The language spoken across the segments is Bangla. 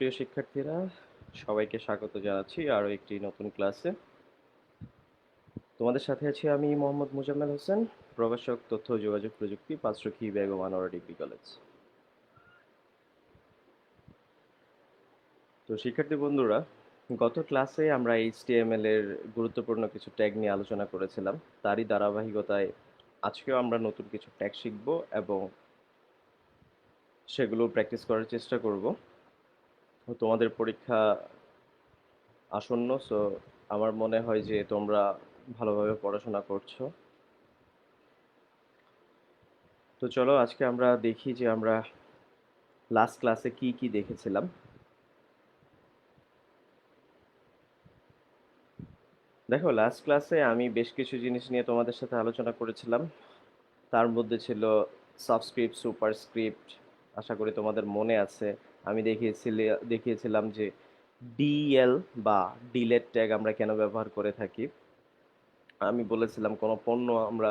প্রিয় শিক্ষার্থীরা, সবাইকে স্বাগত জানাচ্ছি আরও একটি নতুন ক্লাসে। তোমাদের সাথে আছি আমি মোহাম্মদ মোজাম্মেল হোসেন, প্রভাষক তথ্য ও যোগাযোগ প্রযুক্তি, পাঁচরখি বেগম আনোয়ারা ডিগ্রি কলেজ। তো শিক্ষার্থী বন্ধুরা, গত ক্লাসে আমরা HTML এর গুরুত্বপূর্ণ কিছু ট্যাগ নিয়ে আলোচনা করেছিলাম। তারই ধারাবাহিকতায় আজকেও আমরা নতুন কিছু ট্যাগ শিখব এবং সেগুলো প্র্যাকটিস করার চেষ্টা করব। তোমাদের পরীক্ষা আসন্ন, সো আমার মনে হয় যে তোমরা ভালোভাবে পড়াশোনা করছো। তো চলো আজকে আমরা দেখি যে আমরা লাস্ট ক্লাসে কি কি দেখেছিলাম। দেখো, লাস্ট ক্লাসে আমি বেশ কিছু জিনিস নিয়ে তোমাদের সাথে আলোচনা করেছিলাম। তার মধ্যে ছিল সাবস্ক্রিপ্ট, সুপারস্ক্রিপ্ট। আশা করি তোমাদের মনে আছে। আমি দেখিয়েছিলাম যে ডিএল বা ডিলেট ট্যাগ আমরা কেন ব্যবহার করে থাকি। আমি বলেছিলাম কোনো পণ্য আমরা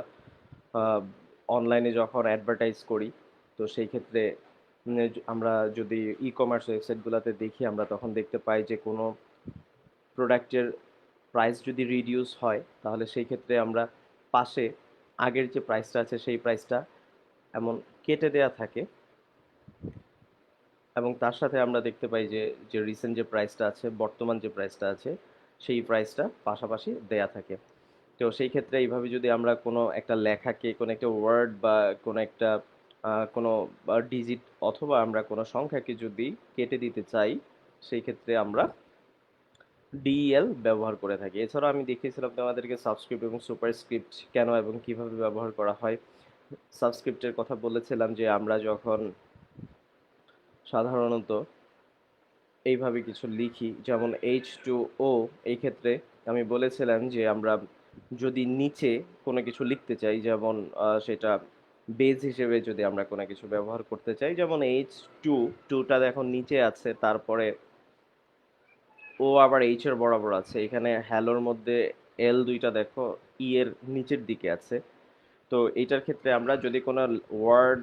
অনলাইনে যখন অ্যাডভার্টাইজ করি, তো সেই ক্ষেত্রে আমরা যদি ই কমার্স ওয়েবসাইটগুলোতে দেখি, আমরা তখন দেখতে পাই যে কোনো প্রোডাক্টের প্রাইস যদি রিডিউস হয়, তাহলে সেই ক্ষেত্রে আমরা পাশে আগের যে প্রাইসটা আছে সেই প্রাইসটা এমন কেটে দেয়া থাকে, এবং তার সাথে আমরা দেখতে পাই যে যে রিসেন্ট যে প্রাইসটা আছে, বর্তমান যে প্রাইসটা আছে, সেই প্রাইসটা পাশাপাশি দেয়া থাকে। তো সেই ক্ষেত্রে এইভাবে যদি আমরা কোনো একটা লেখাকে, কোনো একটা ওয়ার্ড বা কোনো একটা কোনো ডিজিট অথবা আমরা কোনো সংখ্যাকে যদি কেটে দিতে চাই, সেই ক্ষেত্রে আমরা ডিএল ব্যবহার করে থাকি। এছাড়াও আমি দেখিয়েছিলাম তোমাদেরকে সাবস্ক্রিপ্ট এবং সুপারস্ক্রিপ্ট কেন এবং কিভাবে ব্যবহার করা হয়। সাবস্ক্রিপ্টের কথা বলেছিলাম যে আমরা যখন সাধারণত এইভাবে কিছু লিখি, যেমন H2O, এই ক্ষেত্রে আমি বলেছিলাম যে আমরা যদি নিচে কোনো কিছু লিখতে চাই, যেমন সেটা বেজ হিসেবে যদি আমরা কোনো কিছু ব্যবহার করতে চাই, যেমন টুটা এখন নিচে আছে, তারপরে ও আবার এইচ এর বরাবর আছে, এখানে হ্যালোর মধ্যে এল দুইটা দেখো ই এর নিচের দিকে আছে। তো এইটার ক্ষেত্রে আমরা যদি কোনো ওয়ার্ড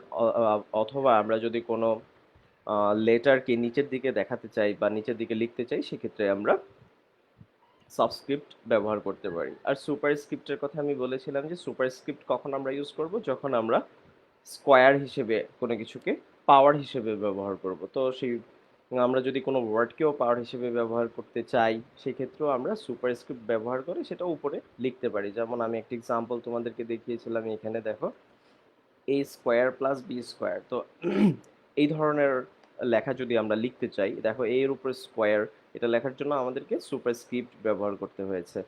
অথবা আমরা যদি কোনো লেটারকে নিচের দিকে দেখাতে চাই বা নিচের দিকে লিখতে চাই, সেক্ষেত্রে আমরা সাবস্ক্রিপ্ট ব্যবহার করতে পারি। আর সুপারস্ক্রিপ্টের কথা আমি বলেছিলাম যে সুপারস্ক্রিপ্ট কখন আমরা ইউজ করব, যখন আমরা স্কোয়ার হিসেবে কোনো কিছুকে পাওয়ার হিসেবে ব্যবহার করব। তো সেই আমরা যদি কোনো ওয়ার্ডকেও পাওয়ার হিসেবে ব্যবহার করতে চাই, সেক্ষেত্রেও আমরা সুপারস্ক্রিপ্ট ব্যবহার করে সেটা উপরে লিখতে পারি। যেমন আমি একটা এক্সাম্পল তোমাদেরকে দেখিয়েছিলাম, এখানে দেখো এ স্কোয়ার প্লাস বি স্কোয়ার। তো এই ধরনের লেখা যদি আমরা লিখতে চাই, দেখো এ এর উপর স্কোয়ার, এটা লেখার জন্য আমাদেরকে সুপারস্ক্রিপ্ট ব্যবহার করতে হয়েছে।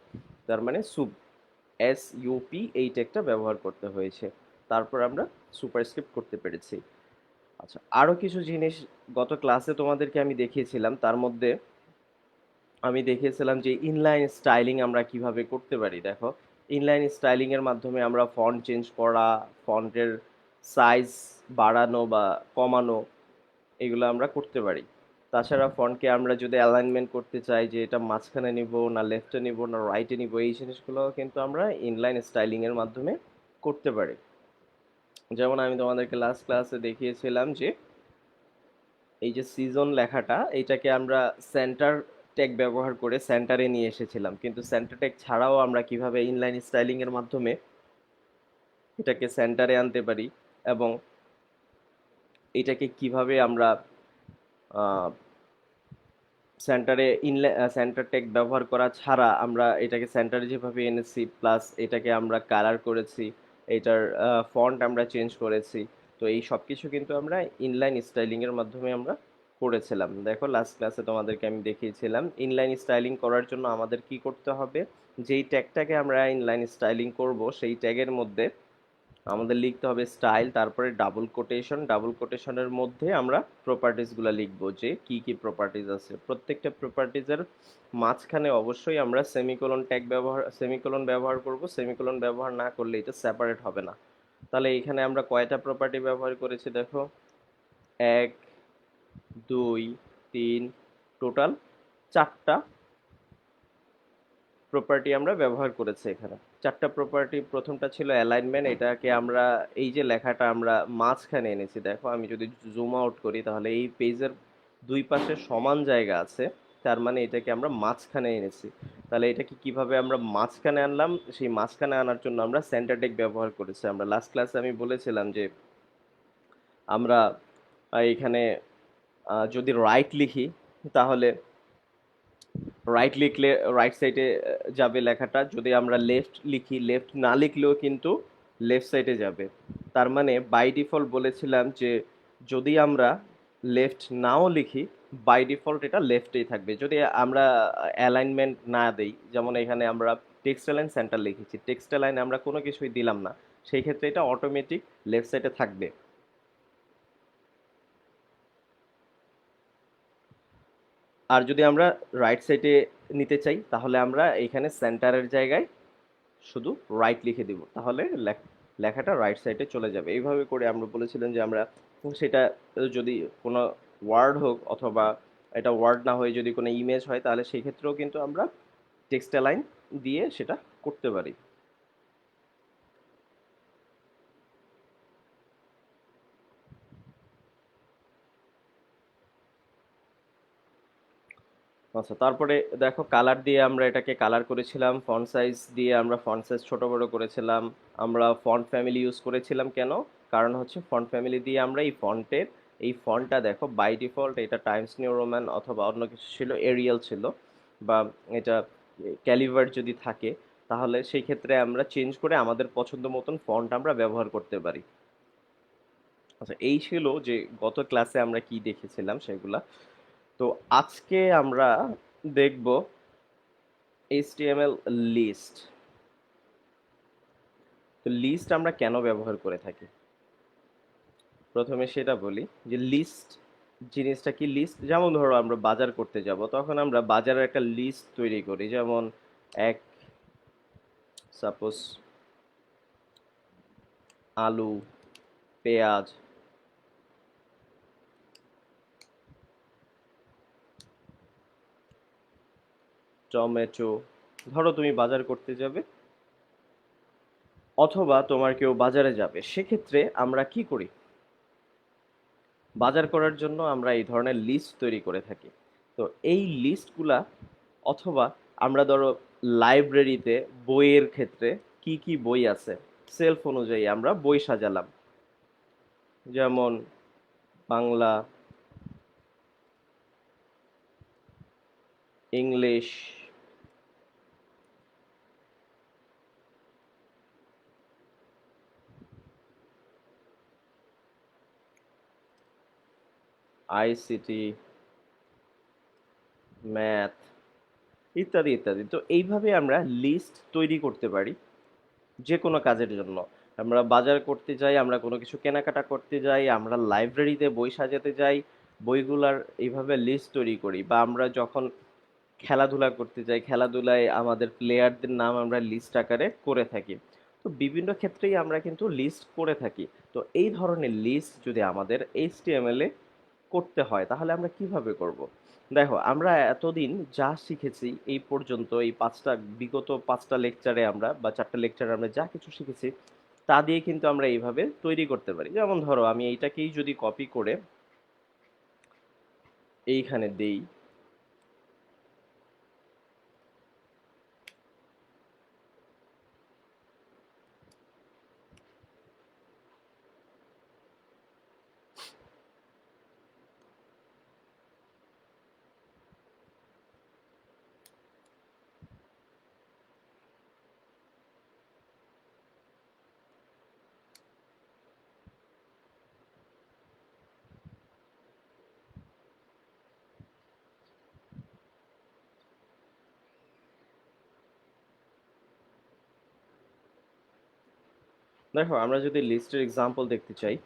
তার মানে SUP এই টেকটা ব্যবহার করতে হয়েছে, তারপর আমরা সুপারস্ক্রিপ্ট করতে পেরেছি। আচ্ছা, আরও কিছু জিনিস গত ক্লাসে তোমাদেরকে আমি দেখিয়েছিলাম। তার মধ্যে আমি দেখিয়েছিলাম যে ইনলাইন স্টাইলিং আমরা কিভাবে করতে পারি। দেখো, ইনলাইন স্টাইলিং এর মাধ্যমে আমরা ফন্ট চেঞ্জ করা, ফন্টের সাইজ বাড়ানো বা কমানো, এগুলো আমরা করতে পারি। তাছাড়া ফন্টকে আমরা যদি অ্যালাইনমেন্ট করতে চাই, যে এটা মাঝখানে নিব না লেফটে নিব না রাইটে নিব, এই জিনিসগুলো কিন্তু আমরা ইনলাইন স্টাইলিং এর মাধ্যমে করতে পারি। যেমন আমি তোমাদেরকে লাস্ট ক্লাসে দেখিয়েছিলাম যে এই যে সিজন লেখাটা, এইটাকে আমরা সেন্টার ট্যাগ ব্যবহার করে সেন্টারে নিয়ে এসেছিলাম, কিন্তু সেন্টার ট্যাগ ছাড়াও আমরা কিভাবে ইনলাইন স্টাইলিং এর মাধ্যমে এটাকে সেন্টারে আনতে পারি, এবং এটাকে কিভাবে আমরা সেন্টার ট্যাগ ব্যবহার করা ছাড়া আমরা এটাকে সেন্টারে যেভাবে এনেছি, প্লাস এটাকে আমরা কালার করেছি, এটার ফন্ট আমরা চেঞ্জ করেছি। তো এই সব কিছু কিন্তু আমরা ইনলাইন স্টাইলিং এর মাধ্যমে আমরা করেছিলাম। দেখো, লাস্ট ক্লাসে তোমাদেরকে আমি দেখিয়েছিলাম ইনলাইন স্টাইলিং করার জন্য আমাদের কি করতে হবে। যেই ট্যাগটাকে আমরা ইনলাইন স্টাইলিং করব, সেই ট্যাগের মধ্যে আমাদের লিখতে হবে স্টাইল, তারপরে ডাবল কোটেশন, ডাবল কোটেশনের মধ্যে আমরা প্রপার্টিজগুলো লিখব, যে কি কি প্রপার্টিজ আছে। প্রত্যেকটা প্রপার্টিজের মাঝখানে অবশ্যই আমরা সেমিকোলন ব্যবহার করব। সেমিকোলন ব্যবহার না করলে এটা সেপারেট হবে না। তাহলে এখানে আমরা কয়টা প্রপার্টি ব্যবহার করেছি দেখো, 1, 2, 3, টোটাল 4টা প্রপার্টি আমরা ব্যবহার করেছি এখানে। 4টা প্রপার্টি, প্রথমটা ছিল অ্যালাইনমেন্ট, এটাকে আমরা এই যে লেখাটা আমরা মাঝখানে এনেছি। দেখো, আমি যদি জুম আউট করি, তাহলে এই পেজের দুই পাশে সমান জায়গা আছে, তার মানে এটাকে আমরা মাঝখানে এনেছি। তাহলে এটাকে কিভাবে আমরা মাঝখানে আনলাম? সেই মাঝখানে আনার জন্য আমরা সেন্টার টেক ব্যবহার করেছি। আমরা লাস্ট ক্লাসে আমি বলেছিলাম যে আমরা এখানে যদি রাইট লিখি তাহলে রাইট লিখলে রাইট সাইডে যাবে লেখাটা, যদি আমরা লেফট লিখি, লেফট না লিখলেও কিন্তু লেফট সাইডে যাবে। তার মানে বাই ডিফল্ট বলেছিলাম যে যদি আমরা লেফট নাও লিখি, বাই ডিফল্ট এটা লেফটেই থাকবে। যদি আমরা অ্যালাইনমেন্ট না দেই, যেমন এখানে আমরা টেক্সট লাইন সেন্টার লিখেছি, টেক্সট লাইনে আমরা কোনো কিছুই দিলাম না, সেই ক্ষেত্রে এটা অটোমেটিক লেফট সাইডে থাকবে। আর যদি আমরা রাইট সাইডে নিতে চাই তাহলে আমরা এখানে সেন্টারের জায়গায় শুধু রাইট লিখে দিব, তাহলে লেখাটা রাইট সাইডে চলে যাবে। এইভাবে করে আমরা বলেছিলাম যে আমরা সেটা যদি কোনো ওয়ার্ড হোক অথবা এটা ওয়ার্ড না হয়ে যদি কোনো ইমেজ হয় তাহলে সেই ক্ষেত্রেও কিন্তু আমরা টেক্সট লাইন দিয়ে সেটা করতে পারি। আচ্ছা, তারপরে দেখো কালার দিয়ে আমরা এটাকে কালার করেছিলাম, ফন্ট সাইজ দিয়ে আমরা ফন্ট সাইজ ছোট বড় করেছিলাম। আমরা ফন্ট ফ্যামিলি ইউজ করেছিলাম কেন? কারণ হচ্ছে ফন্ট ফ্যামিলি দিয়ে আমরা এই ফন্টটা দেখো বাই ডিফল্ট এটা টাইমস নিউ রোমান অথবা অন্য কিছু ছিল, এরিয়াল ছিল, বা এটা ক্যালিভার যদি থাকে তাহলে সেই ক্ষেত্রে আমরা চেঞ্জ করে আমাদের পছন্দ মতন ফন্ট আমরা ব্যবহার করতে পারি। আচ্ছা, এই ছিল যে গত ক্লাসে আমরা কি দেখেছিলাম সেগুলা। তো আজকে আমরা দেখব HTML লিস্ট। তো লিস্ট আমরা কেন ব্যবহার করে থাকি প্রথমে সেটা বলি। যে লিস্ট জিনিসটা কি? লিস্ট যেমন ধরো আমরা বাজার করতে যাব, তখন আমরা বাজারের একটা লিস্ট তৈরি করি, যেমন এক সাপোজ আলু, পেঁয়াজ, টমেটো। ধরো তুমি বাজার করতে যাবে অথবা তোমার কেউ বাজারে যাবে, সেক্ষেত্রে আমরা কি করি? বাজার করার জন্য আমরা এই ধরনের লিস্ট তৈরি করে থাকি। তো এই লিস্টগুলা, অথবা আমরা ধরো লাইব্রেরিতে বইয়ের ক্ষেত্রে কি কি বই আছে সেলফ অনুযায়ী আমরা বই সাজালাম, যেমন বাংলা, ইংলিশ, ICT, ম্যাথ, ইত্যাদি ইত্যাদি। তো এইভাবে আমরা লিস্ট তৈরি করতে পারি যে কোনো কাজের জন্য। আমরা বাজার করতে যাই, আমরা কোনো কিছু কেনাকাটা করতে যাই, আমরা লাইব্রেরিতে বই সাজাতে যাই, বইগুলার এইভাবে লিস্ট তৈরি করি। বা আমরা যখন খেলাধুলা করতে যাই, খেলাধুলায় আমাদের প্লেয়ারদের নাম আমরা লিস্ট আকারে করে থাকি। তো বিভিন্ন ক্ষেত্রেই আমরা কিন্তু লিস্ট করে থাকি। তো এই ধরনের লিস্ট যদি আমাদের HTML এ করতে হয় তাহলে আমরা কিভাবে করব? দেখো আমরা এতদিন যা শিখেছি এই পর্যন্ত, এই বিগত পাঁচটা লেকচারে আমরা বা চারটা লেকচারে আমরা যা কিছু শিখেছি তা দিয়ে কিন্তু আমরা এইভাবে তৈরি করতে পারি। যেমন ধরো আমি এইটাকেই যদি কপি করে এইখানে দেই, দেখো আমরা যদি লিস্টের এক্সাম্পল দেখতে চাই,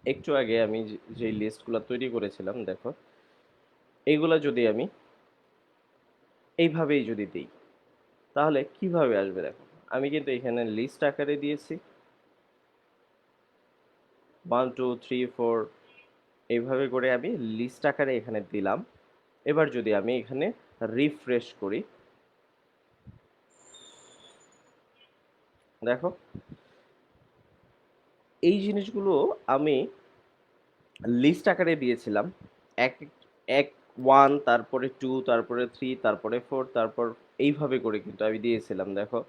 একটু আগে আমি যে লিস্টগুলো তৈরি করেছিলাম দেখো, এইগুলা যদি আমি এইভাবেই যদি দিই তাহলে কিভাবে আসবে? দেখো আমি কিন্তু এখানে লিস্ট আকারে দিয়েছি, 1 2 3 4 এইভাবে করে আমি লিস্ট আকারে এখানে দিলাম। এবার যদি আমি এখানে রিফ্রেশ করি, দেখো এই জিনিসগুলো আমি লিস্ট আকারে দিয়েছিলাম। এক এক ওয়ান, তারপরে টু, তারপরে থ্রি, তারপরে ফোর, তারপর এইভাবে করে কিন্তু আমি দিয়েছিলাম। দেখো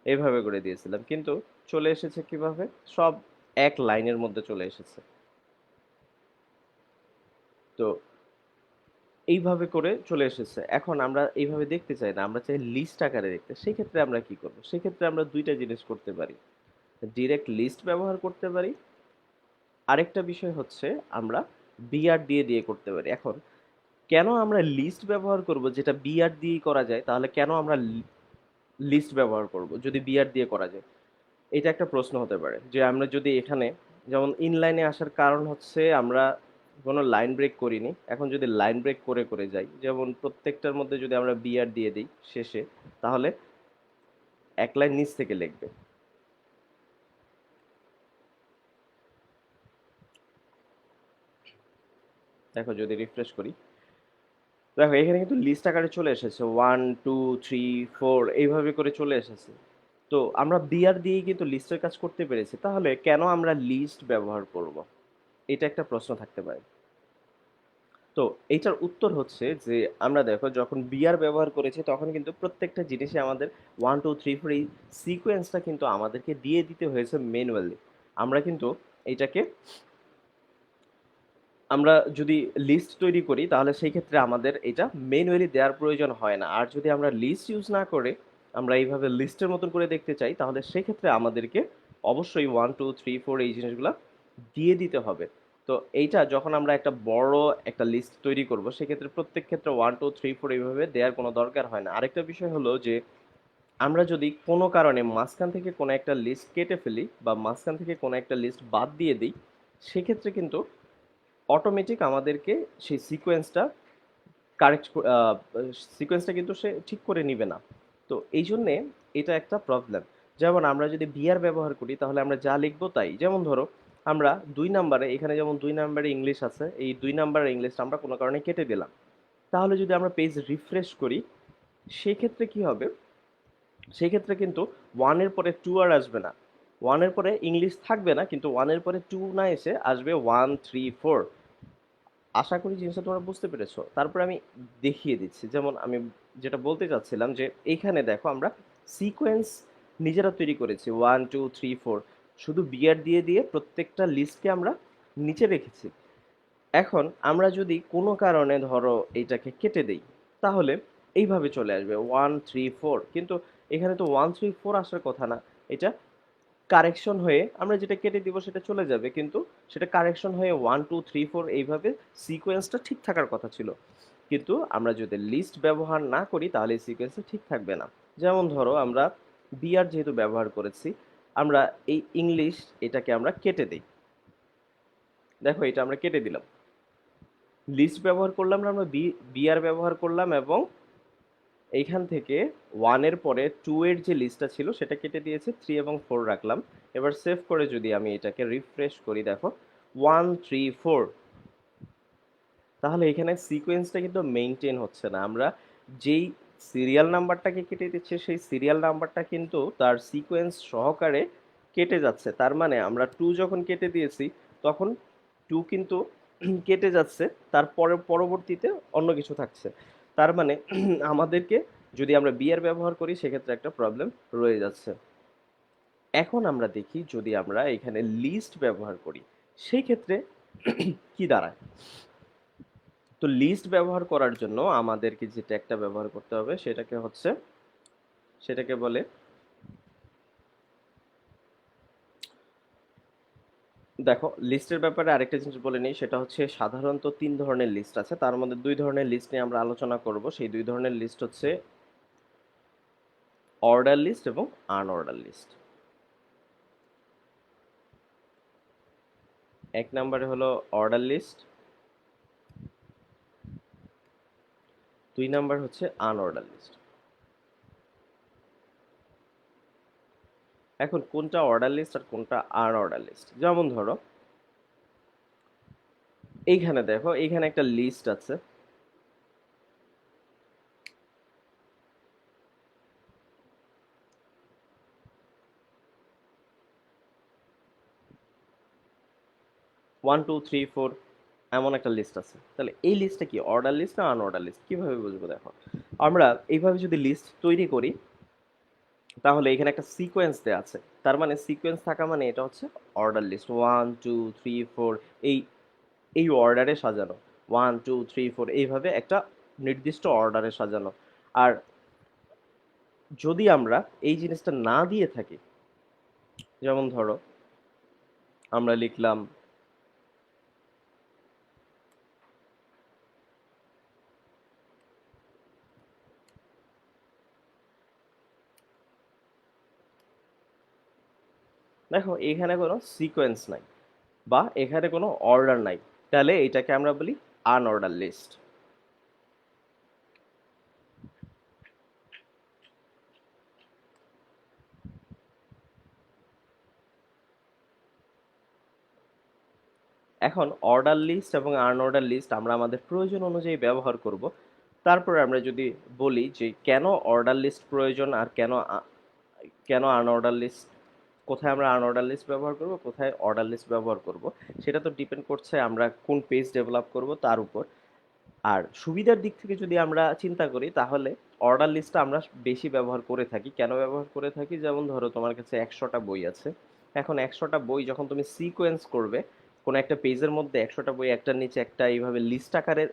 এইভাবে করে দিয়েছিলাম, কিন্তু চলে এসেছে কিভাবে, সব এক লাইনের মধ্যে চলে এসেছে। তো এইভাবে করে চলে এসেছে। এখন আমরা এইভাবে দেখতে চাই না, আমরা চাই লিস্ট আকারে দেখতে। সেক্ষেত্রে আমরা কি করব? সেক্ষেত্রে আমরা দুইটা জিনিস করতে পারি। ডিরেক্ট লিস্ট ব্যবহার করতে পারি। আরেকটা বিষয় হচ্ছে আমরা বিআর দিয়ে দিয়ে করতে পারি। এখন কেন আমরা লিস্ট ব্যবহার করব, যেটা বিআর দিয়েই করা যায়, তাহলে কেন আমরা লিস্ট ব্যবহার করব যদি বিআর দিয়ে করা যায়? এটা একটা প্রশ্ন হতে পারে যে আমরা যদি এখানে যেমন ইনলাইনে আসার কারণ হচ্ছে আমরা কোনো লাইন ব্রেক করিনি। এখন যদি লাইন ব্রেক করে করে যাই, যেমন প্রত্যেকটার মধ্যে যদি আমরা বিআর দিয়ে দিই শেষে, তাহলে এক লাইন নিচ থেকে লিখবে। দেখো যদি রিফ্রেশ করি, দেখো এখানে কিন্তু লিস্ট আকারে চলে এসেছে, ওয়ান টু থ্রি ফোর এইভাবে করে চলে এসেছে। তো আমরা বিআর দিয়েই কিন্তু লিস্টের কাজ করতে পেরেছি, তাহলে কেন আমরা লিস্ট ব্যবহার করব? এটা একটা প্রশ্ন থাকতে পারে। তো এইটার উত্তর হচ্ছে যে আমরা দেখো যখন বিআর ব্যবহার করেছি তখন কিন্তু প্রত্যেকটা জিনিসে আমাদের ওয়ান টু থ্রি ফোর এই সিকোয়েন্সটা কিন্তু আমাদেরকে দিয়ে দিতে হয়েছে ম্যানুয়ালি। আমরা কিন্তু এটাকে আমরা যদি লিস্ট তৈরি করি তাহলে সেই ক্ষেত্রে আমাদের এটা ম্যানুয়ালি দেওয়ার প্রয়োজন হয় না। আর যদি আমরা লিস্ট ইউজ না করে আমরা এইভাবে লিস্টের মতন করে দেখতে চাই, তাহলে সেক্ষেত্রে আমাদেরকে অবশ্যই ওয়ান টু থ্রি ফোর এই জিনিসগুলো দিয়ে দিতে হবে। তো এইটা যখন আমরা একটা বড় একটা লিস্ট তৈরি করব, সেক্ষেত্রে প্রত্যেক ক্ষেত্রে ওয়ান টু থ্রি ফোর এইভাবে দেওয়ার কোনো দরকার হয় না। আরেকটা বিষয় হলো যে আমরা যদি কোনো কারণে মাঝখান থেকে কোনো একটা লিস্ট কেটে ফেলি বা মাঝখান থেকে কোনো একটা লিস্ট বাদ দিয়ে দিই, সেক্ষেত্রে কিন্তু অটোমেটিক আমাদেরকে সেই সিকোয়েন্সটা কারেক্ট সিকোয়েন্সটা কিন্তু সে ঠিক করে নিবে না। তো এই জন্যে এটা একটা প্রবলেম। যেমন আমরা যদি বিআর ব্যবহার করি তাহলে আমরা যা লিখবো তাই। যেমন ধরো আমরা ২ নাম্বারে, এখানে যেমন ২ নাম্বারে ইংলিশ আছে, এই ২ নাম্বারের ইংলিশটা আমরা কোনো কারণে কেটে দিলাম। তাহলে যদি আমরা পেজ রিফ্রেশ করি, সেক্ষেত্রে কি হবে? সেক্ষেত্রে কিন্তু 1 এর পরে 2 আর আসবে না। 1 এর পরে ইংলিশ থাকবে না, কিন্তু 1 এর পরে 2 না এসে আসবে 1, 3, 4। আশা করি জিনিসটা তোমরা বুঝতে পেরেছো। তারপরে আমি দেখিয়ে দিচ্ছি। যেমন আমি যেটা বলতে চাচ্ছিলাম যে এইখানে দেখো আমরা সিকোয়েন্স নিজেরা তৈরি করেছি, 1, 2, 3, 4। শুধু বিআর দিয়ে দিয়ে প্রত্যেকটা লিস্টকে আমরা নিচে রেখেছি। এখন আমরা যদি কোনো কারণে ধরো এইটাকে কেটে দেই, তাহলে এইভাবে চলে আসবে 1, 3, 4। কিন্তু এখানে তো 1, 3, 4 আসার কথা না। এটা কারেকশন হয়ে আমরা যেটা কেটে দিব সেটা চলে যাবে, কিন্তু সেটা কারেকশন হয়ে 1, 2, 3, 4 এইভাবে সিকোয়েন্সটা ঠিক থাকার কথা ছিল। কিন্তু আমরা যদি লিস্ট ব্যবহার না করি তাহলে এই সিকোয়েন্সটা ঠিক থাকবে না। যেমন ধরো আমরা বিআর যেহেতু ব্যবহার করেছি, আমরা এই ইংলিশ এটাকে আমরা কেটে দিই। দেখো এটা আমরা কেটে দিলাম। লিস্ট ব্যবহার করলাম না, আমরা বিআর ব্যবহার করলাম এবং এইখান থেকে 1 এর পরে 2 এর যে লিস্টটা ছিল সেটা কেটে দিয়েছি, 3 এবং 4 রাখলাম। এবার সেভ করে যদি আমি এটাকে রিফ্রেশ করি, দেখো 1, 3, 4। তাহলে এখানে সিকোয়েন্সটা কিন্তু মেইনটেইন হচ্ছে না। আমরা যেই সিরিয়াল নাম্বারটাকে কেটে দিচ্ছি সেই সিরিয়াল নাম্বারটা কিন্তু তার সিকোয়েন্স সহকারে কেটে যাচ্ছে। তার মানে আমরা 2 যখন কেটে দিয়েছি তখন 2 কিন্তু কেটে যাচ্ছে, তারপরে পরবর্তীতে অন্য কিছু থাকছে। তার মানে আমাদেরকে যদি আমরা বিআর ব্যবহার করি সেক্ষেত্রে একটা প্রবলেম রয়ে যাচ্ছে। এখন আমরা দেখি যদি আমরা এখানে লিস্ট ব্যবহার করি সেই ক্ষেত্রে কি দাঁড়ায়। তো লিস্ট ব্যবহার করার জন্য আমাদেরকে যে ট্যাগটা ব্যবহার করতে হবে সেটাকে বলে, দেখো লিস্টের ব্যাপারে আরেকটা জিনিস বলে নিই, সেটা হচ্ছে সাধারণত ৩ ধরনের লিস্ট আছে, তার মধ্যে ২ ধরনের লিস্ট নিয়ে আমরা আলোচনা করব। সেই ২ ধরনের লিস্ট হচ্ছে অর্ডার লিস্ট এবং আনঅর্ডার লিস্ট। ১ নম্বরে হলো অর্ডার লিস্ট, ২ নাম্বার হচ্ছে আনঅর্ডার লিস্ট। এখন কোনটা অর্ডার লিস্ট আর কোনটা আনঅর্ডার লিস্ট? যেমন ধরো এইখানে দেখো, এইখানে একটা লিস্ট আছে, 1 2 3 4 এমন একটা লিস্ট আছে। তাহলে এই লিস্টটা কি অর্ডার লিস্ট না আনঅর্ডার লিস্ট? কিভাবে বুঝবো? দেখো, আমরা এইভাবে যদি লিস্ট তৈরি করি তাহলে এখানে একটা সিকোয়েন্স দেওয়া আছে। তার মানে সিকোয়েন্স থাকা মানে এটা হচ্ছে অর্ডার লিস্ট। 1 2 3 4 এই এই অর্ডারে সাজানো। 1 2 3 4 এইভাবে একটা নির্দিষ্ট অর্ডারে সাজানো। আর যদি আমরা এই জিনিসটা না দিয়ে থাকি, যেমন ধরো আমরা লিখলাম, দেখো এখানে কোনো সিকোয়েন্স নাই বা এখানে কোনো অর্ডার নাই, তাহলে এটাকে আমরা বলি আনঅর্ডার লিস্ট। এখন অর্ডার লিস্ট এবং আনঅর্ডার লিস্ট আমরা আমাদের প্রয়োজন অনুযায়ী ব্যবহার করব। তারপরে আমরা যদি বলি যে কেন অর্ডার লিস্ট প্রয়োজন আর কেন আনঅর্ডার লিস্ট, কোথায় আমরা আনঅর্ডার লিস্ট ব্যবহার করব, কোথায় অর্ডার লিস্ট ব্যবহার করব, সেটা তো ডিপেন্ড করছে আমরা কোন পেজ ডেভেলপ করব তার উপর। আর সুবিধার দিক থেকে যদি আমরা চিন্তা করি তাহলে অর্ডার লিস্টটা আমরা বেশি ব্যবহার করে থাকি। কেন ব্যবহার করে থাকি? যেমন ধরো তোমার কাছে 100টা বই আছে। এখন 100টা বই যখন তুমি সিকোয়েন্স করবে কোনো একটা পেজের মধ্যে, 100টা বই একটার নিচে একটা এইভাবে লিস্ট আকারে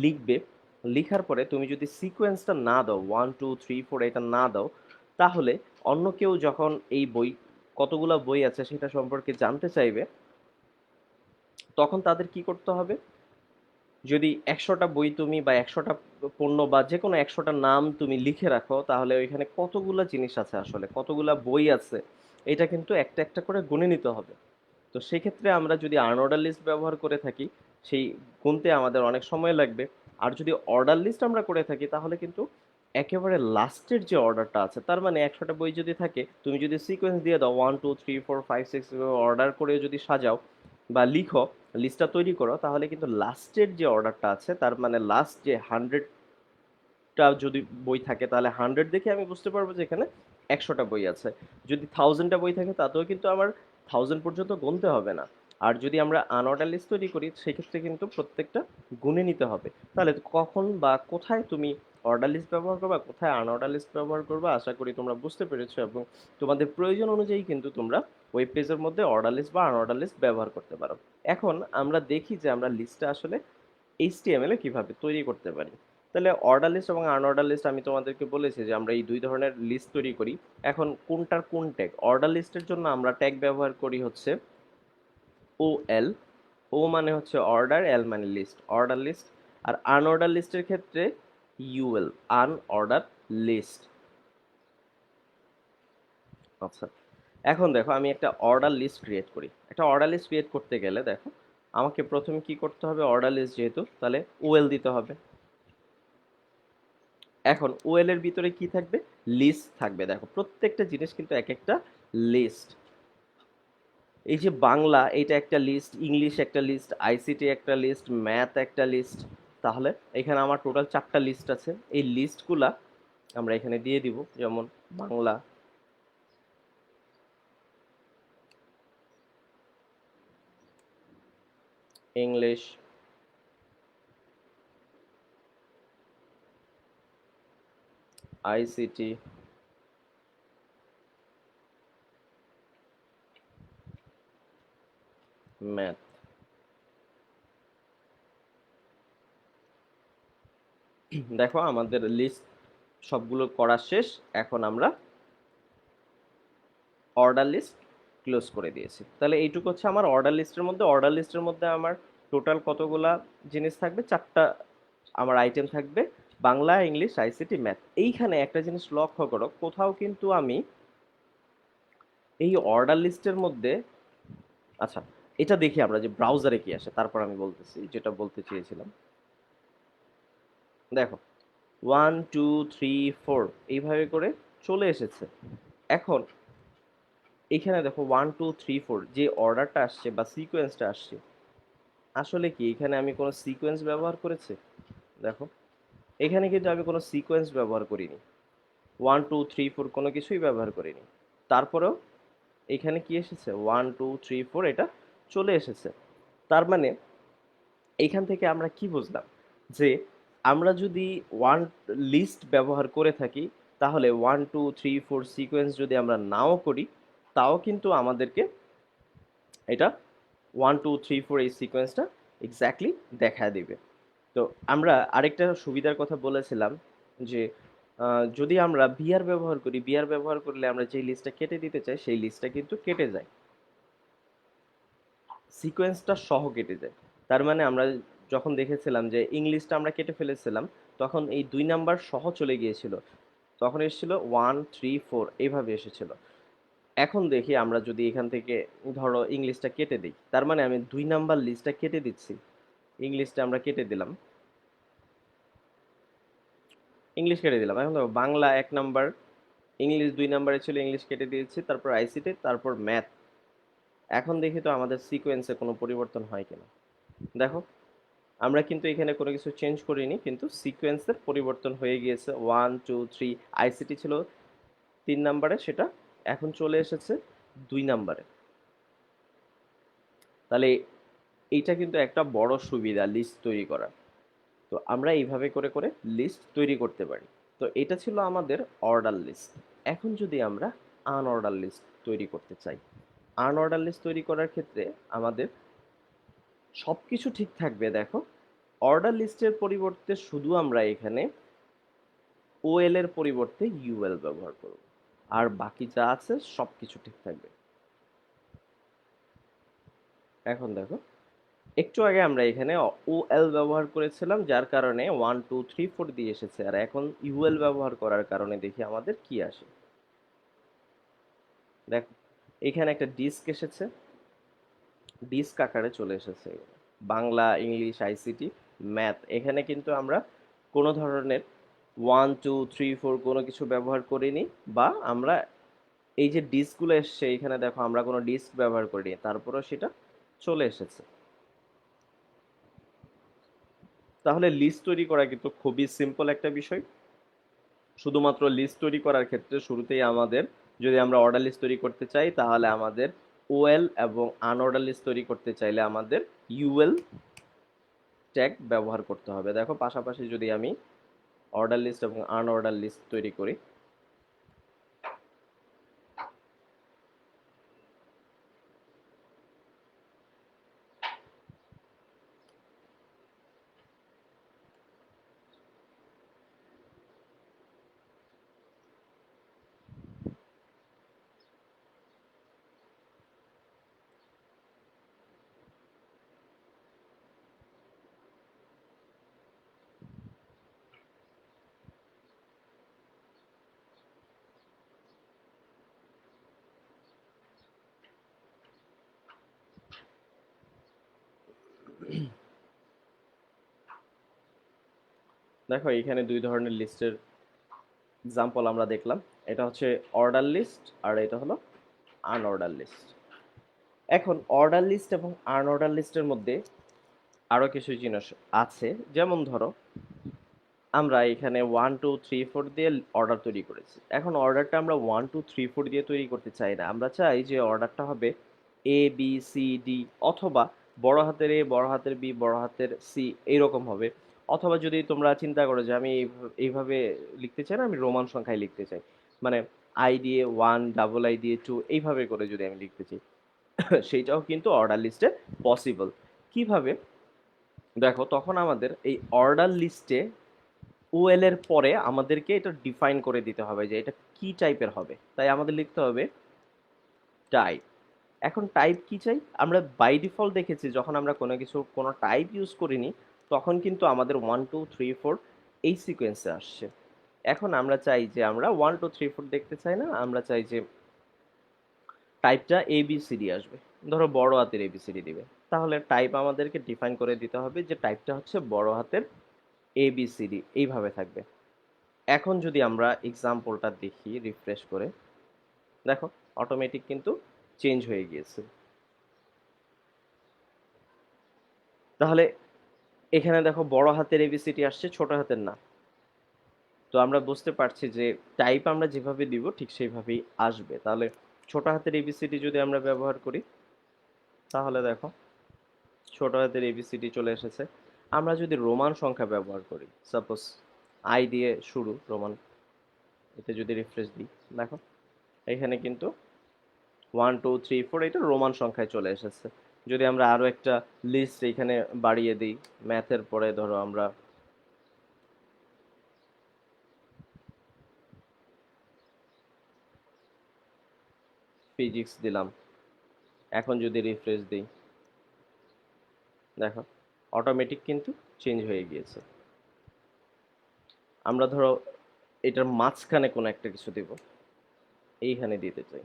লিখবে, লিখার পরে তুমি যদি সিকোয়েন্সটা না দাও, 1 2 3 4 এটা না দাও, তাহলে অন্য কেউ যখন এই বই কতগুলা বই আছে সেটা সম্পর্কে জানতে চাইবে, তখন তাদের কি করতে হবে? যদি 100টা বই তুমি বা 100টা পণ্য বা যে কোনো 100টা নাম তুমি লিখে রাখো, তাহলে ওইখানে কতগুলা জিনিস আছে, আসলে কতগুলা বই আছে, এটা কিন্তু একটা একটা করে গুনে নিতে হবে। তো সেক্ষেত্রে আমরা যদি আনঅর্ডার লিস্ট ব্যবহার করে থাকি, সেই গুনতে আমাদের অনেক সময় লাগবে। আর যদি অর্ডার লিস্ট আমরা করে থাকি তাহলে কিন্তু একেবারে লাস্টের যে অর্ডারটা আছে, তার মানে 100টা বই যদি থাকে, তুমি যদি সিকোয়েন্স দিয়ে দাও 1 2 3 4 5 6 অর্ডার করে যদি সাজাও বা লিখো, লিস্টটা তৈরি করো, তাহলে কিন্তু লাস্টের যে অর্ডারটা আছে, তার মানে লাস্ট যে 100টা যদি বই থাকে তাহলে 100 দেখে আমি বুঝতে পারবো যে এখানে 100টা বই আছে। যদি 1000টা বই থাকে তাতেও কিন্তু আমার 1000 পর্যন্ত গুনতে হবে না। আর যদি আমরা আনঅর্ডার লিস্ট তৈরি করি সেক্ষেত্রে কিন্তু প্রত্যেকটা গুনে নিতে হবে। তাহলে কখন বা কোথায় তুমি অর্ডার লিস্ট ব্যবহার করবা, কোথায় আনঅর্ডার লিস্ট ব্যবহার করবা, আশা করি তোমরা বুঝতে পেরেছো। এবং তোমাদের প্রয়োজন অনুযায়ী কিন্তু তোমরা ওয়েব পেজের মধ্যে অর্ডার লিস্ট বা আনঅর্ডার লিস্ট ব্যবহার করতে পারো। এখন আমরা দেখি যে আমরা লিস্টটা আসলে এইচটিএমএল এ কিভাবে তৈরি করতে পারি। তাহলে অর্ডার লিস্ট এবং আনঅর্ডার লিস্ট আমি তোমাদেরকে বলেছি যে আমরা এই দুই ধরনের লিস্ট তৈরি করি। এখন কোনটার কোন ট্যাগ? অর্ডার লিস্টের জন্য আমরা ট্যাগ ব্যবহার করি হচ্ছে OL। ও মানে হচ্ছে অর্ডার, এল মানে লিস্ট, অর্ডার লিস্ট। আর আনঅর্ডার লিস্টের ক্ষেত্রে UL, আনঅর্ডার লিস্ট। আচ্ছা, এখন দেখো আমি একটা অর্ডার লিস্ট ক্রিয়েট করি। একটা অর্ডার লিস্ট ক্রিয়েট করতে গেলে দেখো আমাকে প্রথমে কি করতে হবে? অর্ডার লিস্ট যেহেতু, তাহলে OL দিতে হবে। এখন ওএল এর ভিতরে কি থাকবে? লিস্ট থাকবে। দেখো প্রত্যেকটা জিনিস কিন্তু এক একটা লিস্ট। এই যে বাংলা, এটা একটা লিস্ট, ইংলিশ একটা লিস্ট, আইসিটি একটা লিস্ট, ম্যাথ একটা লিস্ট। তাহলে এখানে আমার টোটাল 4টা লিস্ট আছে। এই লিস্টগুলা আমরা এখানে দিয়ে দিব, যেমন বাংলা, ইংলিশ, আইসিটি, ম্যাথ। দেখো আমাদের লিস্ট সবগুলো করা শেষ। এখন আমরা অর্ডার লিস্ট ক্লোজ করে দিয়েছি। তাহলে এইটুকু হচ্ছে আমার অর্ডার লিস্টের মধ্যে। অর্ডার লিস্টের মধ্যে আমার টোটাল কতগুলা জিনিস থাকবে? 4টা আমার আইটেম থাকবে, বাংলা, ইংলিশ, আইসিটি, ম্যাথ। এইখানে একটা জিনিস লক্ষ্য করো, কোথাও কিন্তু আমি এই অর্ডার লিস্টের মধ্যে, আচ্ছা এটা দেখি আমরা যে ব্রাউজারে কি আসে, তারপর আমি বলতেছি যেটা বলতে চেয়েছিলাম। দেখো 1 2 3 4 এইভাবে করে চলে এসেছে। এখন এখানে দেখো 1 2 3 4 যে অর্ডারটা আসছে বা সিকোয়েন্সটা আসছে, আসলে কি এখানে আমি কোনো সিকোয়েন্স ব্যবহার করেছি? দেখো এখানে কিন্তু আমি কোনো সিকোয়েন্স ব্যবহার করিনি। 1 2 3 4 কোনো কিছুই ব্যবহার করিনি। তারপরেও এখানে কি এসেছে? 1 2 3 4 এটা চলে এসেছে। তার মানে এইখান থেকে আমরা কি বুঝলাম যে আমরা যদি ওয়ান লিস্ট ব্যবহার করে থাকি তাহলে 1 2 3 4 সিকোয়েন্স যদি আমরা নাও করি তাও কিন্তু আমাদেরকে এটা 1 2 3 4 এই সিকোয়েন্সটা এক্স্যাক্টলি দেখা দিবে। তো আমরা আরেকটা সুবিধার কথা বলেছিলাম যে যদি আমরা বিআর ব্যবহার করি, বিআর ব্যবহার করলে আমরা যে লিস্টটা কেটে দিতে চাই সেই লিস্টটা কিন্তু কেটে যায়, সিকোয়েন্সটা সহ কেটে যায়। তার মানে আমরা যখন দেখেছিলাম যে ইংলিশটা আমরা কেটে ফেলেছিলাম তখন এই 2 নাম্বার সহ চলে গিয়েছিল, তখন এসেছিল 1 3 4 এইভাবে এসেছিল। এখন দেখি আমরা যদি এখান থেকে ধরো ইংলিশটা কেটে দিই, তার মানে আমি 2 নাম্বার লিস্টটা কেটে দিচ্ছি, ইংলিশটা আমরা কেটে দিলাম, ইংলিশ কেটে দিলাম। এখন দেখো বাংলা 1 নাম্বার, ইংলিশ 2 নাম্বারে ছিল, ইংলিশ কেটে দিয়েছি, তারপর আইসিটি, তারপর ম্যাথ। এখন দেখি তো আমাদের সিকোয়েন্সে কোনো পরিবর্তন হয় কিনা। দেখো আমরা কিন্তু এখানে কোনো কিছু চেঞ্জ করিনি, কিন্তু সিকোয়েন্সের পরিবর্তন হয়ে গিয়েছে। 1 2 3 আইসিটি ছিল 3 নাম্বারে, সেটা এখন চলে এসেছে 2 নাম্বারে। তাহলে এইটা কিন্তু একটা বড় সুবিধা লিস্ট তৈরি করা। তো আমরা এইভাবে করে করে লিস্ট তৈরি করতে পারি। তো এটা ছিল আমাদের অর্ডার লিস্ট। এখন যদি আমরা আনঅর্ডার লিস্ট তৈরি করতে চাই, আনঅর্ডার লিস্ট তৈরি করার ক্ষেত্রে আমাদের সব কিছু ঠিক থাকবে। দেখো অর্ডার লিস্টের পরিবর্তে শুধু আমরা এখানে ওএল এর পরিবর্তে ইউএল ব্যবহার করব, আর বাকি যা আছে সব কিছু ঠিক থাকবে। এখন দেখো একটু আগে আমরা এখানে ওএল ব্যবহার করেছিলাম যার কারণে 1 2 3 4 দিয়ে এসেছে, আর এখন ইউএল ব্যবহার করার কারণে দেখি আমাদের কি আসে। দেখো এখানে একটা ডিস্ক এসেছে, ডিস্ক আকারে চলে এসেছে। বাংলা, ইংলিশ, আইসিটি, ম্যাথ, এখানে কিন্তু আমরা কোনো ধরনের 1 2 3 4 কোনো কিছু ব্যবহার করিনি, বা আমরা এই যে ডিস্কগুলো এসছে এখানে দেখো আমরা কোনো ডিস্ক ব্যবহার করিনি, তারপরেও সেটা চলে এসেছে। তাহলে লিস্ট তৈরি করা কিন্তু খুবই সিম্পল একটা বিষয়। শুধুমাত্র লিস্ট তৈরি করার ক্ষেত্রে শুরুতেই আমাদের, যদি আমরা অর্ডার লিস্ট তৈরি করতে চাই তাহলে আমাদের ওএল, এবং আনঅর্ডার লিস্ট তৈরি করতে চাইলে আমাদের ইউএল ট্যাগ ব্যবহার করতে হবে। দেখো পাশাপাশি যদি আমি অর্ডার লিস্ট এবং আনঅর্ডার লিস্ট তৈরি করি, দেখো এইখানে 2 ধরনের লিস্টের এক্সাম্পল আমরা দেখলাম। এটা হচ্ছে অর্ডার লিস্ট আর এটা হলো আনঅর্ডার লিস্ট। এখন অর্ডার লিস্ট এবং আনঅর্ডার লিস্টের মধ্যে আরো কিছু জিনিস আছে, যেমন ধরো আমরা এখানে 1 2 3 4 দিয়ে অর্ডার তৈরি করেছি। এখন অর্ডারটা আমরা 1 2 3 4 দিয়ে তৈরি করতে চাই না, আমরা চাই যে অর্ডারটা হবে ABCD, অথবা বড় হাতের এ, বড় হাতের বি, বড় হাতের সি, এইরকম হবে। অথবা যদি তোমরা চিন্তা করো যে আমি এইভাবে লিখতে চাই না, আমি রোমান সংখ্যায় লিখতে চাই, মানে আই দিয়ে 1, ডাবল আই দিয়ে 2, এইভাবে করে যদি আমি লিখতে চাই সেইটাও কিন্তু অর্ডার লিস্টে পসিবল। কিভাবে? দেখো তখন আমাদের এই অর্ডার লিস্টে ওএল এর পরে আমাদেরকে এটা ডিফাইন করে দিতে হবে যে এটা কি টাইপের হবে, তাই আমাদের লিখতে হবে টাইপ। এখন টাইপ কি চাই? আমরা বাই ডিফল্ট দেখেছি যখন আমরা কোনো কিছু কোনো টাইপ ইউজ করিনি তখন কিন্তু আমাদের 1 2 3 4 এই সিকোয়েন্সে আসছে। এখন আমরা চাই যে আমরা 1 2 3 4 দেখতে চাই না, আমরা চাই যে টাইপটা ABCD আসবে, ধরো বড় হাতের ABCD দিবে, তাহলে টাইপ আমাদেরকে ডিফাইন করে দিতে হবে যে টাইপটা হচ্ছে বড় হাতের ABCD, এইভাবে থাকবে। এখন যদি আমরা এক্সাম্পলটা দেখি রিফ্রেশ করে, দেখো অটোমেটিক কিন্তু চেঞ্জ হয়ে গিয়েছে। তাহলে এখানে দেখো বড় হাতের এবিসিডি আসছে, ছোট হাতের না। তো আমরা বুঝতে পারছি যে টাইপ আমরা যেভাবে দিব ঠিক সেইভাবেই আসবে। তাহলে ছোট হাতের এবিসিডি যদি আমরা ব্যবহার করি তাহলে দেখো ছোট হাতের এবিসিডি চলে এসেছে। আমরা যদি রোমান সংখ্যা ব্যবহার করি, সাপোজ আই দিয়ে শুরু রোমান, এতে যদি রিফ্রেশ দিই, দেখো এখানে কিন্তু 1 2 3 4 এটা রোমান সংখ্যায় চলে এসেছে। যদি আমরা আরো একটা লিস্ট এখানে বাড়িয়ে দিই, ম্যাথের পরে ধরো আমরা ফিজিক্স দিলাম, এখন যদি রিফ্রেশ দিই, দেখো অটোমেটিক কিন্তু চেঞ্জ হয়ে গিয়েছে। আমরা ধরো এটার মাঝখানে কোনো একটা কিছু দিব, এইখানে দিতে চাই,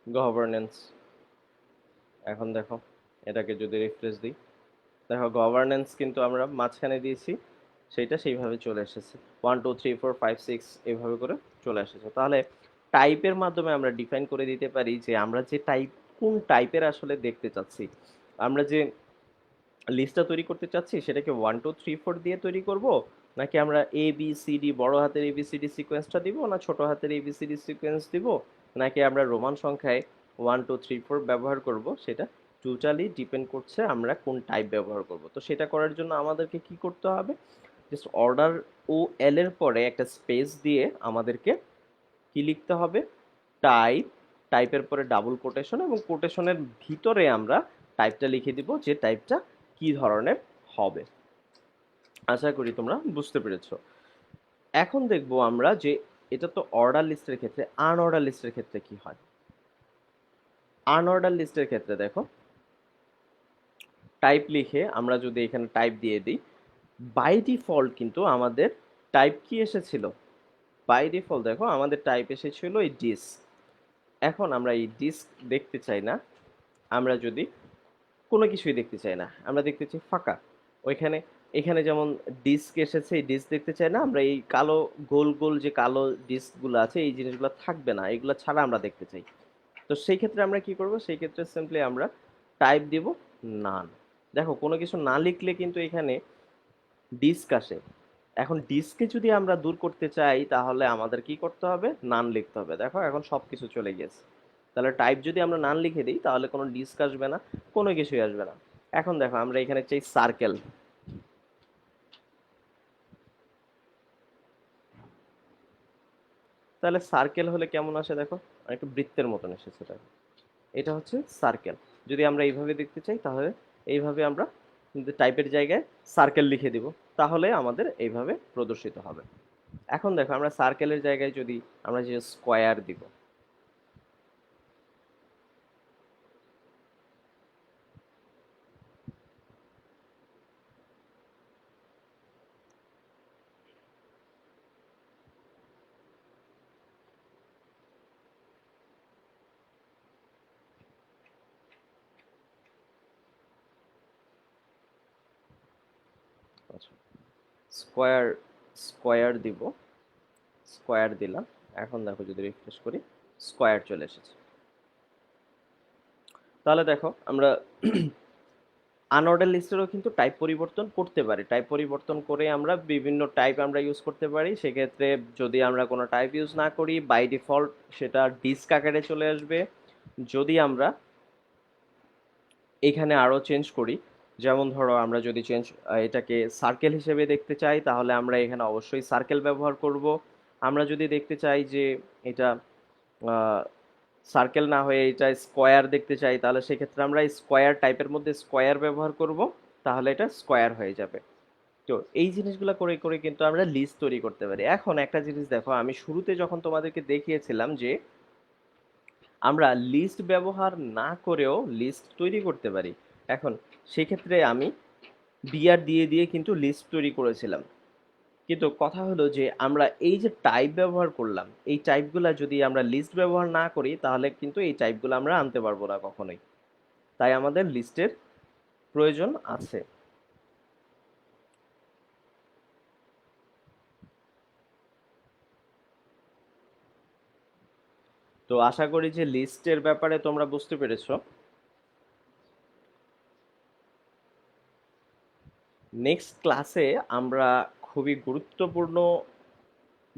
গভর্নেন্স। এখন দেখো এটাকে যদি রিফ্রেশ দিই, দেখো গভর্নেন্স কিন্তু আমরা মাঝখানে দিয়েছি, সেইটা সেইভাবে চলে এসেছে। 1 2 3 4 5 6 এইভাবে করে চলে এসেছে। তাহলে টাইপের মাধ্যমে আমরা ডিফাইন করে দিতে পারি যে আমরা যে টাইপ, কোন টাইপের আসলে দেখতে চাচ্ছি। আমরা যে লিস্টটা তৈরি করতে চাচ্ছি সেটাকে 1 2 3 4 দিয়ে তৈরি করব, নাকি আমরা এ বি সি ডি বড় হাতের এ বি সি ডি সিকোয়েন্সটা দিব, না ছোট হাতের A B C D sequence দিব, নাকি আমরা রোমান সংখ্যায় 1 2 3 4 ব্যবহার করব, সেটা টোটালি ডিপেন্ড করছে আমরা কোন টাইপ ব্যবহার করব। তো সেটা করার জন্য আমাদেরকে কি করতে হবে, জাস্ট অর্ডার ও এল এর পরে একটা স্পেস দিয়ে আমাদেরকে কি লিখতে হবে, টাইপ, টাইপের পরে ডাবল কোটেশন, এবং কোটেশনের ভিতরে আমরা টাইপটা লিখে দিব যে টাইপটা কি ধরনের হবে। আশা করি তোমরা বুঝতে পেরেছো। এখন দেখবো আমরা যে এটা তো অর্ডার লিস্টের ক্ষেত্রে, আনঅর্ডার লিস্টের ক্ষেত্রে কি হয়। আনঅর্ডার লিস্টের ক্ষেত্রে দেখো টাইপ লিখে আমরা যদি এখানে টাইপ দিয়ে দিই, বাই ডিফল্ট কিন্তু আমাদের টাইপ কি এসেছিল, বাই ডিফল্ট দেখো আমাদের টাইপ এসেছিল এই ডিস্ক। এখন আমরা এই ডিস্ক দেখতে চাই না, আমরা যদি কোনো কিছুই দেখতে চাই না, আমরা দেখতে চাই ফাঁকা। ওইখানে এখানে যেমন ডিস্ক এসেছে, এই ডিস্ক দেখতে চাই না আমরা, এই কালো গোল গোল যে কালো ডিস্কগুলো আছে এই জিনিসগুলো থাকবে না, এগুলো ছাড়া আমরা দেখতে চাই। তো সেই ক্ষেত্রে আমরা কি করব, সেই ক্ষেত্রে সিম্পলি আমরা টাইপ দিব নান। দেখো কোনো কিছু না লিখলে কিন্তু এখানে ডিস্ক আসে। এখন ডিস্কে যদি আমরা দূর করতে চাই তাহলে আমাদের কি করতে হবে, নান লিখতে হবে। দেখো এখন সব কিছু চলে গেছে। তাহলে টাইপ যদি আমরা নান লিখে দিই তাহলে কোনো ডিস্ক আসবে না, কোনো কিছুই আসবে না। এখন দেখো আমরা এখানে চাই সার্কেল, তাহলে সার্কেল হলে কেমন আসে দেখো, একটু বৃত্তের মতন এসেছে। দেখো এটা হচ্ছে সার্কেল। যদি আমরা এইভাবে দেখতে চাই তাহলে এইভাবে আমরা টাইপের জায়গায় সার্কেল লিখে দিব, তাহলে আমাদের এইভাবে প্রদর্শিত হবে। এখন দেখো আমরা সার্কেলের জায়গায় যদি আমরা যে স্কোয়ার দিব, আচ্ছা স্কোয়ার, স্কোয়ার দিব, স্কোয়ার দিলাম। এখন দেখো যদি রিফ্রেশ করি, স্কোয়ার চলে এসেছে। তাহলে দেখো আমরা আনঅর্ডার লিস্টেরও কিন্তু টাইপ পরিবর্তন করতে পারি। টাইপ পরিবর্তন করে আমরা বিভিন্ন টাইপ আমরা ইউজ করতে পারি। সেক্ষেত্রে যদি আমরা কোনো টাইপ ইউজ না করি, বাই ডিফল্ট সেটা ডিস্ক আকারে চলে আসবে। যদি আমরা এখানে আরও চেঞ্জ করি, যেমন ধরো আমরা যদি এটাকে সার্কেল হিসেবে দেখতে চাই তাহলে আমরা এখানে অবশ্যই সার্কেল ব্যবহার করব। আমরা যদি দেখতে চাই যে এটা সার্কেল না হয়ে এটা স্কোয়ার দেখতে চাই তাহলে সেক্ষেত্রে আমরা স্কোয়ার টাইপের মধ্যে স্কোয়ার ব্যবহার করব, তাহলে এটা স্কোয়ার হয়ে যাবে। তো এই জিনিসগুলো করে করে কিন্তু আমরা লিস্ট তৈরি করতে পারি। এখন একটা জিনিস দেখো, আমি শুরুতে যখন তোমাদেরকে দেখিয়েছিলাম যে আমরা লিস্ট ব্যবহার না করেও লিস্ট তৈরি করতে পারি। এখন সেক্ষেত্রে আমি বিআর দিয়ে দিয়ে কিন্তু লিস্ট তৈরি করেছিলাম। কিন্তু কথা হলো যে আমরা এই যে টাইপ ব্যবহার করলাম, এই টাইপগুলা যদি আমরা লিস্ট ব্যবহার না করি তাহলে কিন্তু এই টাইপগুলো আমরা আনতে পারবো না কখনোই। তাই আমাদের লিস্টের প্রয়োজন আছে। তো আশা করি যে লিস্টের ব্যাপারে তোমরা বুঝতে পেরেছো। নেক্সট ক্লাসে আমরা খুবই গুরুত্বপূর্ণ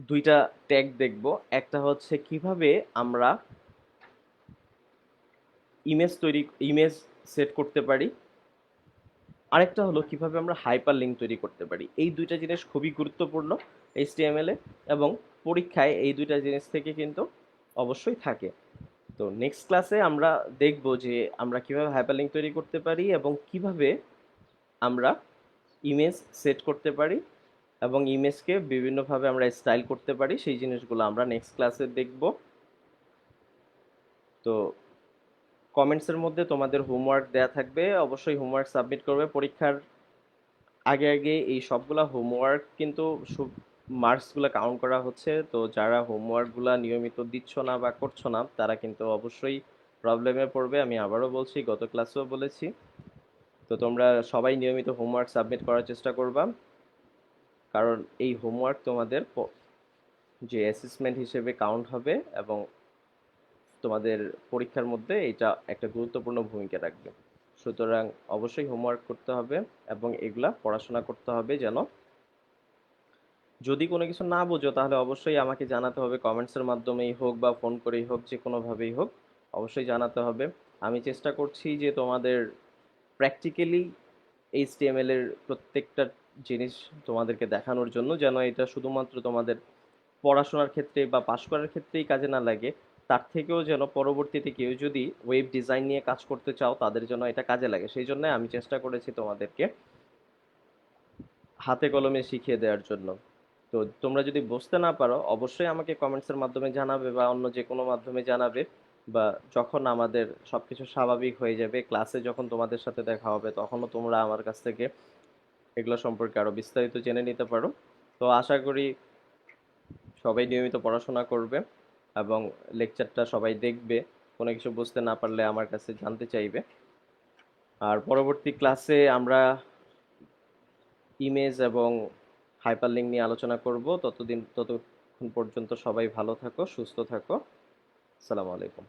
দুইটা ট্যাগ দেখব। একটা হচ্ছে কিভাবে আমরা ইমেজ সেট করতে পারি, আরেকটা হলো কিভাবে আমরা হাইপার লিঙ্ক তৈরি করতে পারি। এই দুইটা জিনিস খুবই গুরুত্বপূর্ণ HTML এ, এবং পরীক্ষায় এই দুইটা জিনিস থেকে কিন্তু অবশ্যই থাকে। তো নেক্সট ক্লাসে আমরা দেখব যে আমরা কিভাবে হাইপারলিংক তৈরি করতে পারি এবং কিভাবে আমরা ইমেজ সেট করতে পারি এবং ইমেজকে বিভিন্নভাবে আমরা স্টাইল করতে পারি, সেই জিনিসগুলো আমরা নেক্সট ক্লাসে দেখব। তো কমেন্টসের মধ্যে তোমাদের হোমওয়ার্ক দেয়া থাকবে, অবশ্যই হোমওয়ার্ক সাবমিট করবে। পরীক্ষার আগে আগে এই সবগুলা হোমওয়ার্ক কিন্তু মার্কসগুলো কাউন্ট করা হচ্ছে। তো যারা হোমওয়ার্কগুলো নিয়মিত দিচ্ছ না বা করছো না, তারা কিন্তু অবশ্যই প্রবলেমে পড়বে। আমি আবারও বলছি, গত ক্লাসেও বলেছি। তো তোমরা সবাই নিয়মিত হোমওয়ার্ক সাবমিট করার চেষ্টা করবা, কারণ এই হোমওয়ার্ক তোমাদের যে অ্যাসেসমেন্ট হিসেবে কাউন্ট হবে এবং তোমাদের পরীক্ষার মধ্যে এটা একটা গুরুত্বপূর্ণ ভূমিকা রাখবে। সুতরাং অবশ্যই হোমওয়ার্ক করতে হবে এবং এগুলা পড়াশোনা করতে হবে। যেন যদি কোনো কিছু না বোঝো তাহলে অবশ্যই আমাকে জানাতে হবে, কমেন্টসের মাধ্যমেই হোক বা ফোন করেই হোক, যে কোনোভাবেই হোক অবশ্যই জানাতে হবে। আমি চেষ্টা করছি যে তোমাদের প্র্যাকটিক্যালি HTML এর প্রত্যেকটা জিনিস তোমাদেরকে দেখানোর জন্য, যেন এটা শুধুমাত্র তোমাদের পড়াশোনার ক্ষেত্রে বা পাশ করার ক্ষেত্রেই কাজে না লাগে, তার থেকেও যেন পরবর্তীতে কেউ যদি ওয়েব ডিজাইন নিয়ে কাজ করতে চাও তাদের জন্য এটা কাজে লাগে। সেই জন্য আমি চেষ্টা করেছি তোমাদেরকে হাতে কলমে শিখিয়ে দেওয়ার জন্য। তো তোমরা যদি বুঝতে না পারো অবশ্যই আমাকে কমেন্টসের মাধ্যমে জানাবে বা অন্য যে কোনো মাধ্যমে জানাবে, বা যখন আমাদের সবকিছু স্বাভাবিক হয়ে যাবে, ক্লাসে যখন তোমাদের সাথে দেখা হবে, তখনও তোমরা আমার কাছ থেকে এগুলো সম্পর্কে আরো বিস্তারিত জেনে নিতে পারো। তো আশা করি সবাই নিয়মিত পড়াশোনা করবে এবং লেকচারটা সবাই দেখবে। কোনো কিছু বুঝতে না পারলে আমার কাছে জানতে চাইবে। আর পরবর্তী ক্লাসে আমরা ইমেজ এবং হাইপারলিংক নিয়ে আলোচনা করব। ততক্ষণ পর্যন্ত সবাই ভালো থাকো, সুস্থ থাকো। আসসালামু আলাইকুম।